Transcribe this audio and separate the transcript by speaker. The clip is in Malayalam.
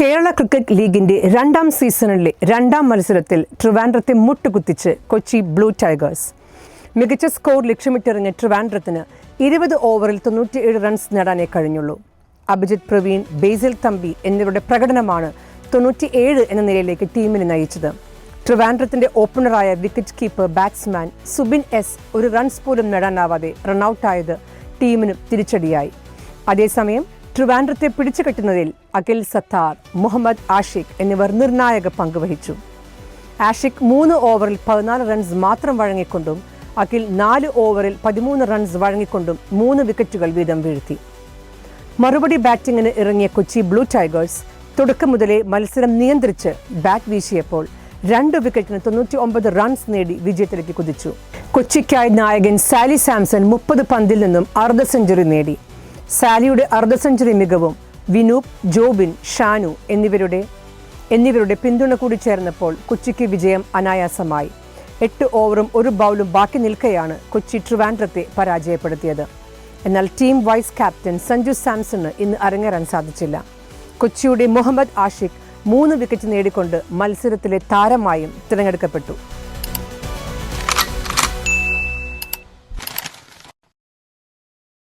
Speaker 1: കേരള ക്രിക്കറ്റ് ലീഗിന്റെ രണ്ടാം സീസണിലെ രണ്ടാം മത്സരത്തിൽ ട്രിവാൻഡ്രത്തെ മുട്ടുകുത്തിച്ച് കൊച്ചി ബ്ലൂ ടൈഗേഴ്സ്. മികച്ച സ്കോർ ലക്ഷ്യമിട്ടിറങ്ങിയ ട്രിവാൻഡ്രത്തിന് 20 ഓവറിൽ 97 റൺസ് നേടാനേ കഴിഞ്ഞുള്ളൂ. അഭിജിത്ത് പ്രവീൺ, ബേസിൽ തമ്പി എന്നിവരുടെ പ്രകടനമാണ് 97 എന്ന നിലയിലേക്ക് ടീമിനെ നയിച്ചത്. ട്രിവാൻഡ്രത്തിന്റെ ഓപ്പണറായ wicket keeper batsman Subin S ഒരു റൺസ് പോലും നേടാനാവാതെ റണ്ണൌട്ടായത് ടീമിന് തിരിച്ചടിയായി. അതേസമയം ട്രിവാൻഡ്രത്തെ പിടിച്ചുകെട്ടുന്നതിൽ അഖിൽ സത്താർ, മുഹമ്മദ് ആഷിഖ് എന്നിവർ നിർണായക പങ്കുവഹിച്ചു. ആഷിഖ് 3 ഓവറിൽ 14 റൺസ് മാത്രം വഴങ്ങിക്കൊണ്ടും അഖിൽ 4 ഓവറിൽ 13 റൺസ് വഴങ്ങിക്കൊണ്ടും 3 വിക്കറ്റുകൾ വീതം വീഴ്ത്തി. മറുപടി ബാറ്റിംഗിന് ഇറങ്ങിയ കൊച്ചി ബ്ലൂ ടൈഗേഴ്സ് തുടക്കം മുതലേ മത്സരം നിയന്ത്രിച്ച് ബാറ്റ് വീശിയപ്പോൾ 2 വിക്കറ്റിന് 99 റൺസ് നേടി വിജയത്തിലേക്ക് കുതിച്ചു. കൊച്ചിക്കായി നായകൻ സാലി സാംസൺ 30 പന്തിൽ നിന്നും അർദ്ധ സെഞ്ചുറി നേടി. സാലിയുടെ അർദ്ധ സെഞ്ചുറി മികവും വിനൂപ്, ജോബിൻ, ഷാനു എന്നിവരുടെ പിന്തുണ കൂടി ചേർന്നപ്പോൾ കൊച്ചിക്ക് വിജയം അനായാസമായി. 8 ഓവറും 1 ബൗളും ബാക്കി നിൽക്കെയാണ് കൊച്ചി ട്രിവാൻഡ്രത്തെ പരാജയപ്പെടുത്തിയത്. എന്നാൽ ടീം വൈസ് ക്യാപ്റ്റൻ സഞ്ജു സാംസണ് ഇന്ന് അരങ്ങേറാൻ സാധിച്ചില്ല. കൊച്ചിയുടെ മുഹമ്മദ് ആഷിഖ് 3 വിക്കറ്റ് നേടിക്കൊണ്ട് മത്സരത്തിലെ താരമായും തിരഞ്ഞെടുക്കപ്പെട്ടു.